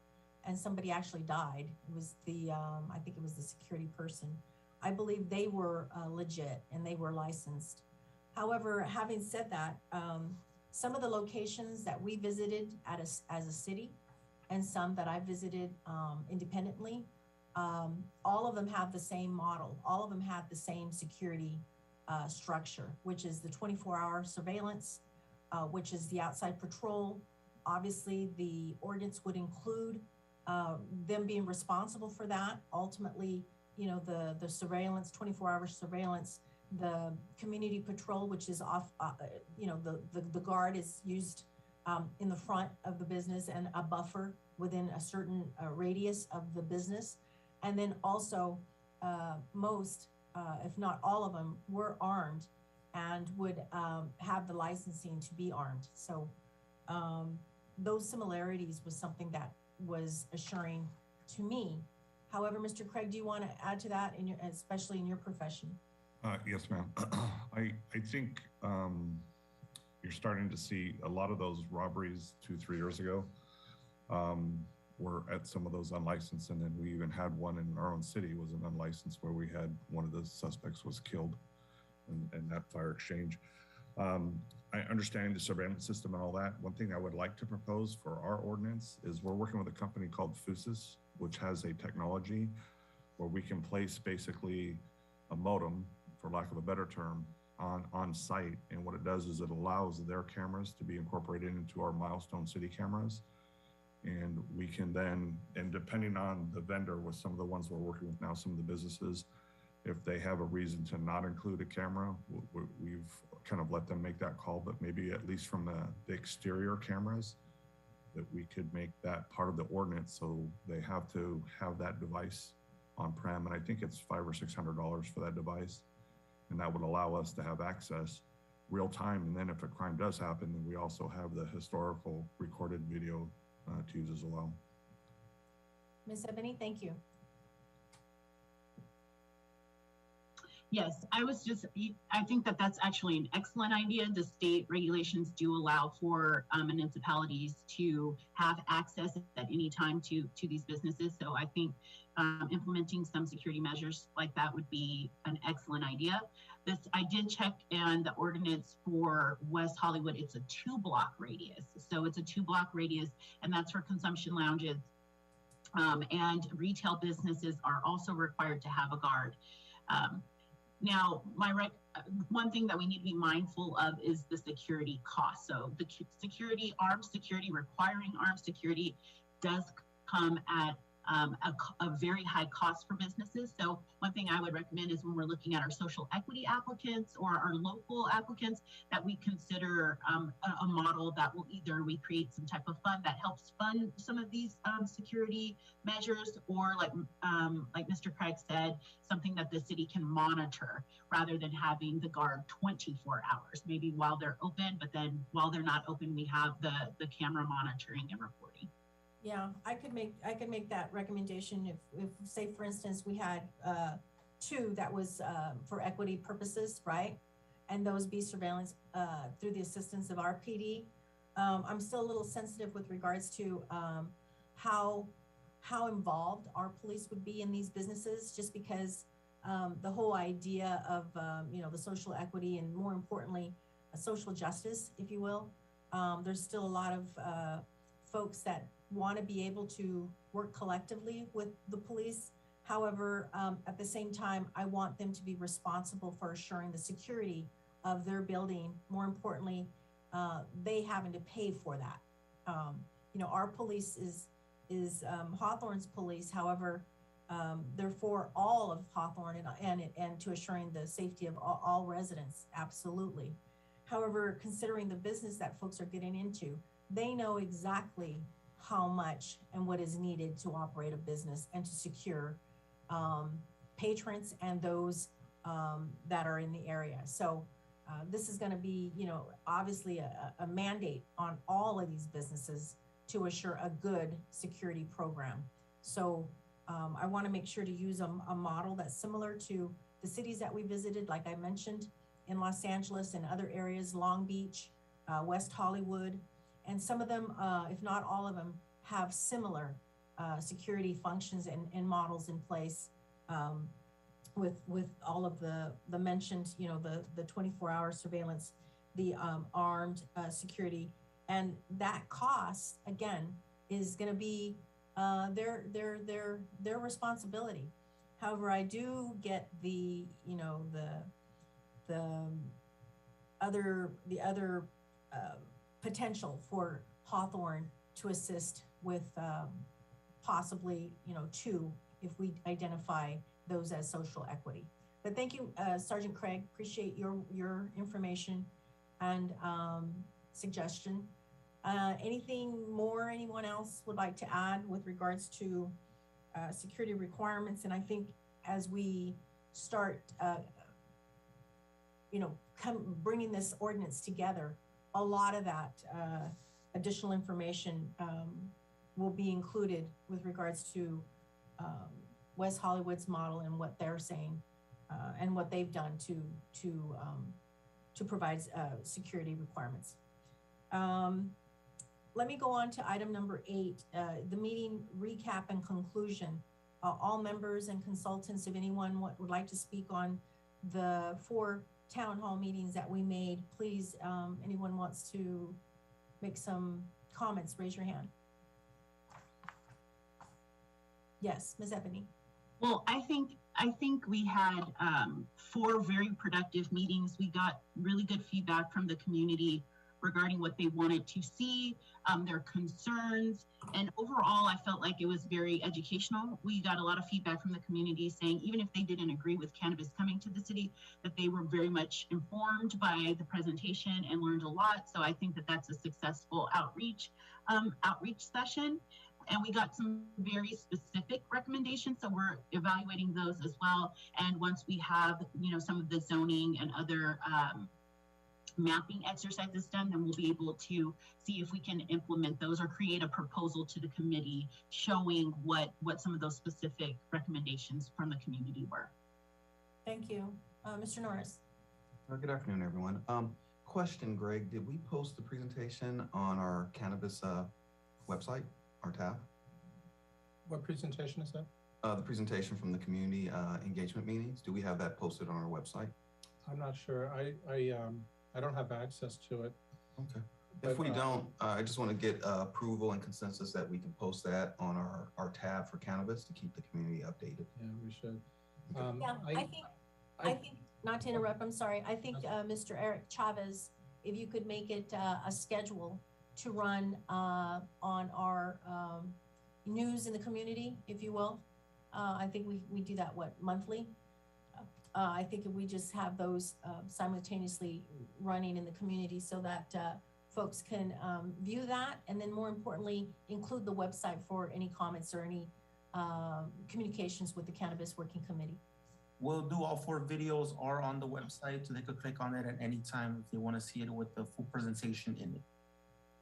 and somebody actually died. It was I think it was the security person. I believe they were legit and they were licensed. However, having said that, some of the locations that we visited as a city and some that I visited independently, all of them have the same model. All of them have the same security structure, which is the 24-hour surveillance, which is the outside patrol. Obviously, the ordinance would include them being responsible for that. Ultimately, the surveillance, 24-hour surveillance, the community patrol, which is off, the guard is used in the front of the business and a buffer within a certain radius of the business. And then also most, if not all of them, were armed and would have the licensing to be armed. So those similarities was something that was assuring to me. However, Mr. Craig, do you want to add to that, especially in your profession? Yes, ma'am. I think you're starting to see a lot of those robberies 2-3 years ago were at some of those unlicensed, and then we even had one in our own city was an unlicensed where we had one of the suspects was killed in that fire exchange. I understand the surveillance system and all that. One thing I would like to propose for our ordinance is we're working with a company called Fusus, which has a technology where we can place basically a modem, for lack of a better term, on site. And what it does is it allows their cameras to be incorporated into our Milestone City cameras. And we can then, and depending on the vendor with some of the ones we're working with now, some of the businesses, if they have a reason to not include a camera, we've kind of let them make that call, but maybe at least from the exterior cameras, that we could make that part of the ordinance so they have to have that device on-prem. And I think it's $500 or $600 for that device. And that would allow us to have access real time. And then if a crime does happen, then we also have the historical recorded video to use as well. Ms. Ebony, thank you. Yes, I think that that's actually an excellent idea. The state regulations do allow for municipalities to have access at any time to these businesses. So I think implementing some security measures like that would be an excellent idea. I did check, and the ordinance for West Hollywood, it's a 2-block radius. So it's a 2-block radius, and that's for consumption lounges. And retail businesses are also required to have a guard. Now, one thing that we need to be mindful of is the security cost. So the armed security, requiring armed security does come at a very high cost for businesses. So one thing I would recommend is when we're looking at our social equity applicants or our local applicants, that we consider a model that will either we create some type of fund that helps fund some of these security measures, or like Mr. Craig said, something that the city can monitor rather than having the guard 24 hours, maybe while they're open, but then while they're not open, we have the camera monitoring and reporting. Yeah, I could make that recommendation if say, for instance, we had 2 that was for equity purposes, right? And those be surveillance through the assistance of our PD. I'm still a little sensitive with regards to how involved our police would be in these businesses, just because the whole idea of the social equity and, more importantly, social justice, if you will. There's still a lot of folks that want to be able to work collectively with the police. However, at the same time, I want them to be responsible for assuring the security of their building, more importantly, they having to pay for that. You know, our police is Hawthorne's police. However, they're for all of Hawthorne and to assuring the safety of all residents, absolutely. However, considering the business that folks are getting into, they know exactly how much and what is needed to operate a business and to secure patrons and those that are in the area. So this is going to be, you know, obviously a mandate on all of these businesses to assure a good security program. So I want to make sure to use a model that's similar to the cities that we visited, like I mentioned, in Los Angeles and other areas, Long Beach, West Hollywood, and some of them, if not all of them, have similar security functions and models in place with all of the mentioned, you know, the 24-hour surveillance, the armed security, and that cost again is going to be their responsibility. However, I do get the, you know, the other potential for Hawthorne to assist with possibly, you know, two, if we identify those as social equity. But thank you, Sergeant Craig. Appreciate your information and suggestion. Anything more anyone else would like to add with regards to security requirements? And I think as we start, you know, bringing this ordinance together, a lot of that additional information will be included with regards to West Hollywood's model and what they're saying and what they've done to provide security requirements. Let me go on to item number 8, the meeting recap and conclusion. All members and consultants, if anyone would like to speak on the 4 town hall meetings that we made, please, anyone wants to make some comments, raise your hand. Yes, Ms. Ebony. Well, I think we had 4 very productive meetings. We got really good feedback from the community regarding what they wanted to see, their concerns, and overall, I felt like it was very educational. We got a lot of feedback from the community saying, even if they didn't agree with cannabis coming to the city, that they were very much informed by the presentation and learned a lot. So I think that that's a successful outreach session. And we got some very specific recommendations, so we're evaluating those as well. And once we have, you know, some of the zoning and other mapping exercises done, then we'll be able to see if we can implement those or create a proposal to the committee showing what some of those specific recommendations from the community were. Thank you. Mr. Norris. Good afternoon, everyone. Question, Greg, did we post the presentation on our cannabis website, our tab? What presentation is that? The presentation from the community engagement meetings. Do we have that posted on our website? I'm not sure. I don't have access to it. Okay. If we don't, I just want to get approval and consensus that we can post that on our tab for cannabis to keep the community updated. Yeah, we should. Yeah, I think, not to interrupt, I'm sorry. I think Mr. Eric Chavez, if you could make it a schedule to run on our news in the community, if you will. I think we do that, what, monthly? I think if we just have those simultaneously running in the community so that folks can view that, and then more importantly, include the website for any comments or any communications with the Cannabis Working Committee. We'll do all 4 videos are on the website, so they could click on it at any time if they want to see it with the full presentation in it.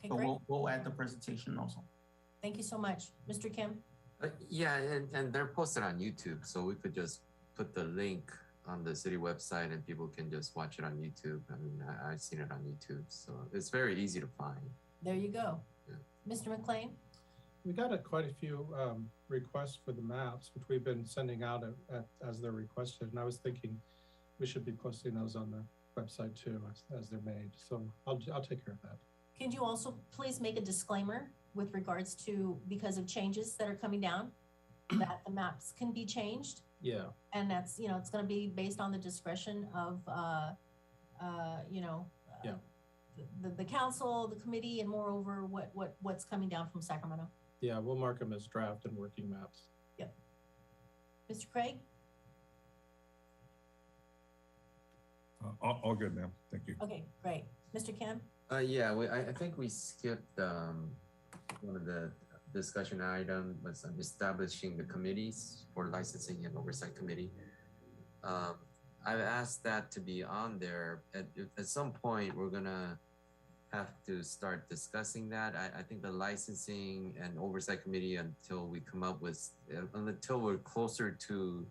Okay, so great. We'll add the presentation also. Thank you so much. Mr. Kim? Yeah, and they're posted on YouTube, so we could just put the link on the city website and people can just watch it on YouTube. I mean, I've seen it on YouTube, so it's very easy to find. There you go. Yeah. Mr. McLean? We got quite a few requests for the maps, which we've been sending out as they're requested. And I was thinking we should be posting those on the website too, as they're made. So I'll take care of that. Can you also please make a disclaimer with regards to, because of changes that are coming down, that the maps can be changed? Yeah. And that's, you know, it's going to be based on the discretion of you know, Yeah. the council, the committee, and moreover, what's coming down from Sacramento. Yeah, we'll mark them as draft and working maps. Yep. Mr. Craig? All good, ma'am. Thank you. Okay, great. Mr. Kim? Yeah, I think we skipped one of the discussion item was establishing the committees for licensing and oversight committee. I've asked that to be on there. At some point, we're gonna have to start discussing that. I think the licensing and oversight committee, until we come up with, until we're closer to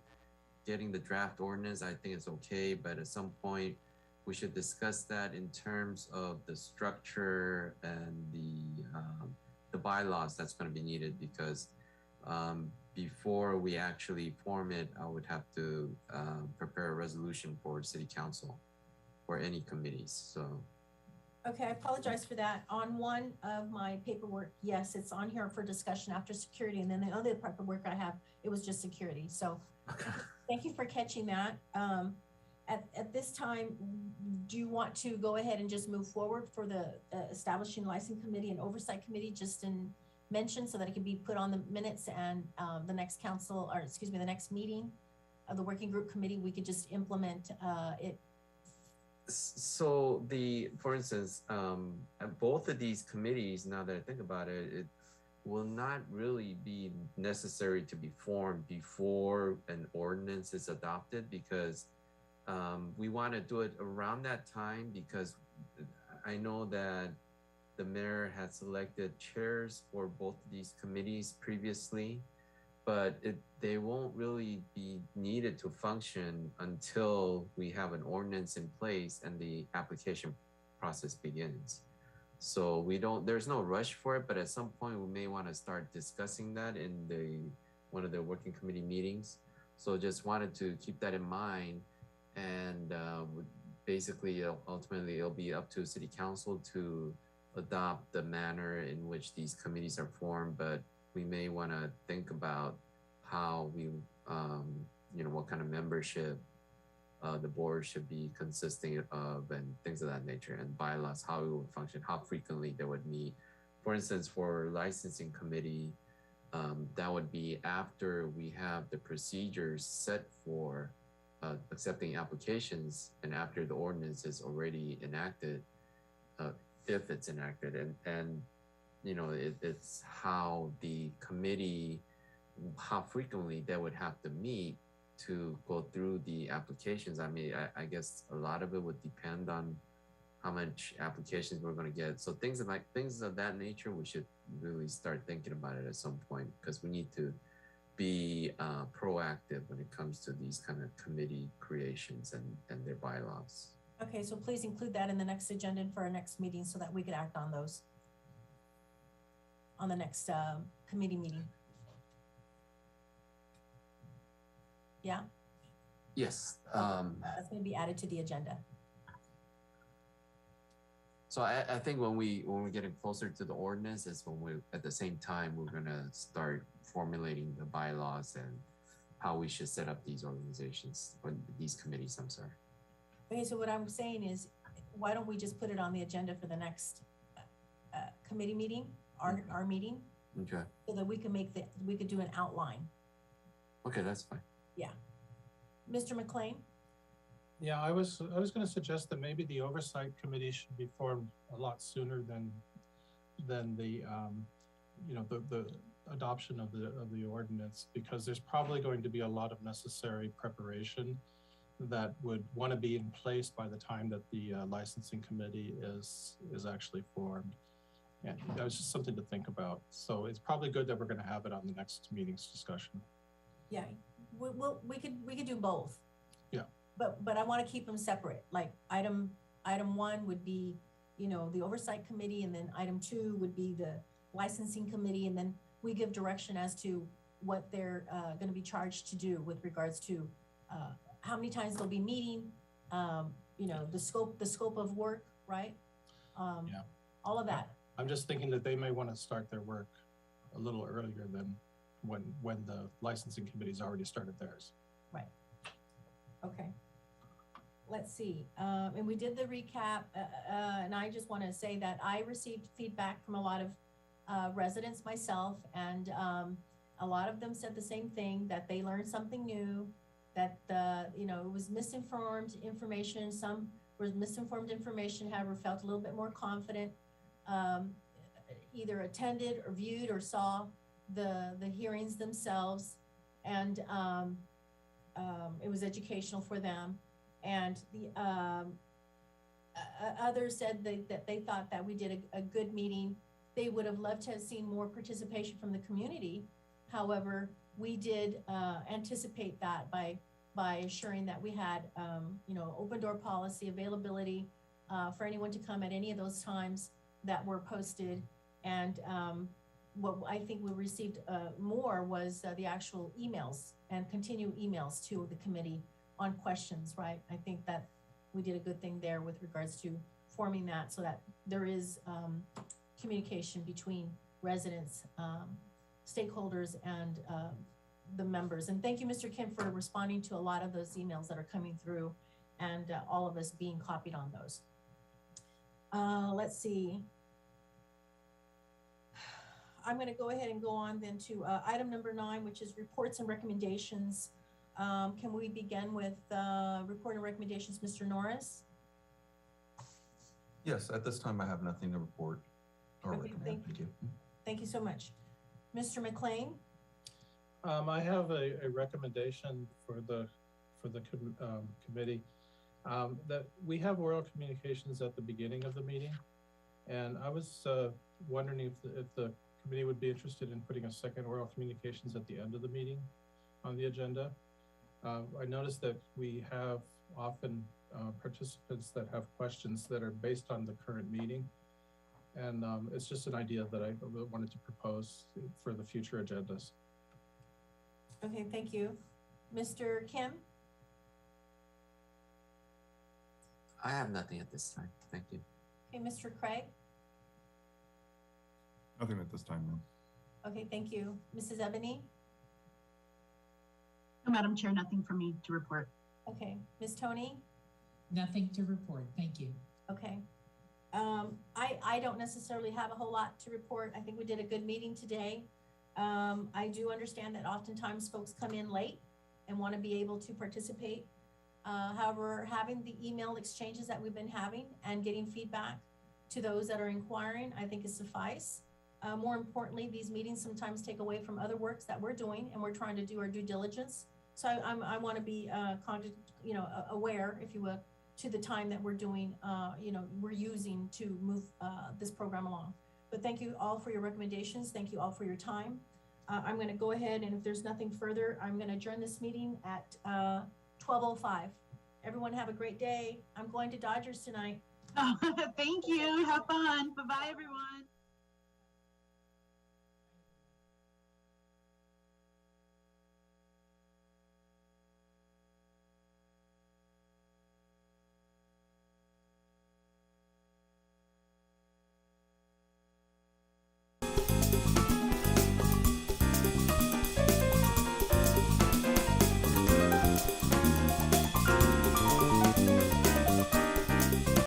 getting the draft ordinance, I think it's okay. But at some point, we should discuss that in terms of the structure and the bylaws that's going to be needed, because before we actually form it, I would have to prepare a resolution for city council or any committees. So. Okay, I apologize for that. On one of my paperwork, yes, it's on here for discussion after security, and then the other paperwork I have, it was just security. So thank you for catching that. At this time, do you want to go ahead and just move forward for the establishing licensing committee and oversight committee, just in mention, so that it can be put on the minutes, and the next council, or excuse me, the next meeting of the working group committee, we could just implement it? So for instance, both of these committees, now that I think about it, it will not really be necessary to be formed before an ordinance is adopted, because we want to do it around that time, because I know that the mayor had selected chairs for both of these committees previously, but they won't really be needed to function until we have an ordinance in place and the application process begins. So there's no rush for it, but at some point we may want to start discussing that in one of the working committee meetings. So just wanted to keep that in mind. And basically, ultimately, it'll be up to city council to adopt the manner in which these committees are formed, but we may want to think about how we, what kind of membership the board should be consisting of, and things of that nature, and bylaws, how it would function, how frequently they would meet. For instance, for licensing committee, that would be after we have the procedures set for accepting applications, and after the ordinance is already enacted, if it's enacted, and it's how the committee, how frequently they would have to meet to go through the applications. I mean, I guess a lot of it would depend on how much applications we're going to get. So things of that nature, we should really start thinking about it at some point, because we need to be proactive when it comes to these kind of committee creations and their bylaws. Okay, so please include that in the next agenda for our next meeting, so that we could act on those on the next committee meeting. Yeah? Yes. That's going to be added to the agenda. So I think when we're getting closer to the ordinance is when we, at the same time, we're gonna start formulating the bylaws and how we should set up these organizations, or these committees, I'm sorry. Okay, so what I'm saying is, why don't we just put it on the agenda for the next committee meeting, our meeting? Okay. So that we could do an outline. Okay, that's fine. Yeah. Mr. McLean? Yeah, I was going to suggest that maybe the oversight committee should be formed a lot sooner than the the adoption of the ordinance, because there's probably going to be a lot of necessary preparation that would want to be in place by the time that the licensing committee is actually formed. And that was just something to think about. So it's probably good that we're going to have it on the next meeting's discussion. Yeah, we could do both. Yeah. But I want to keep them separate. Like item 1 would be, the oversight committee, and then item 2 would be the licensing committee, and then we give direction as to what they're going to be charged to do with regards to how many times they'll be meeting, the scope of work, right? Yeah. All of that. I'm just thinking that they may want to start their work a little earlier than when the licensing committee's already started theirs. Right. Okay. let's see, and we did the recap, and I just want to say that I received feedback from a lot of residents myself, and a lot of them said the same thing, that they learned something new, that it was misinformed information. Some was misinformed information, however, felt a little bit more confident, either attended or viewed or saw the hearings themselves, and it was educational for them. And the others said that they thought that we did a good meeting. They would have loved to have seen more participation from the community. However, we did anticipate that by assuring that we had, open door policy availability for anyone to come at any of those times that were posted. And what I think we received more was the actual emails and continued emails to the committee on questions, right? I think that we did a good thing there with regards to forming that, so that there is communication between residents, stakeholders, and the members. And thank you, Mr. Kim, for responding to a lot of those emails that are coming through, and all of us being copied on those. Let's see. I'm going to go ahead and go on then to item number 9, which is reports and recommendations. Can we begin with report and recommendations, Mr. Norris? Yes, at this time I have nothing to report or Okay, recommend. Thank you. Thank you so much. Mr. McLean? I have a recommendation for the committee, that we have oral communications at the beginning of the meeting. And I was wondering if the committee would be interested in putting a second oral communications at the end of the meeting on the agenda. I noticed that we have often participants that have questions that are based on the current meeting. And it's just an idea that I wanted to propose for the future agendas. Okay, thank you. Mr. Kim? I have nothing at this time. Thank you. Okay, Mr. Craig? Nothing at this time, ma'am. Okay, thank you. Mrs. Ebony? No, Madam Chair, nothing for me to report. Okay, Ms. Tony? Nothing to report. Thank you. Okay. I don't necessarily have a whole lot to report. I think we did a good meeting today. I do understand that oftentimes folks come in late and want to be able to participate. However, having the email exchanges that we've been having and getting feedback to those that are inquiring, I think is suffice. More importantly, these meetings sometimes take away from other works that we're doing, and we're trying to do our due diligence. So I want to be aware, if you will, to the time that we're doing, we're using to move this program along. But thank you all for your recommendations. Thank you all for your time. I'm going to go ahead, and if there's nothing further, I'm going to adjourn this meeting at 12:05. Everyone have a great day. I'm going to Dodgers tonight. Thank you. Have fun. Bye-bye, everyone.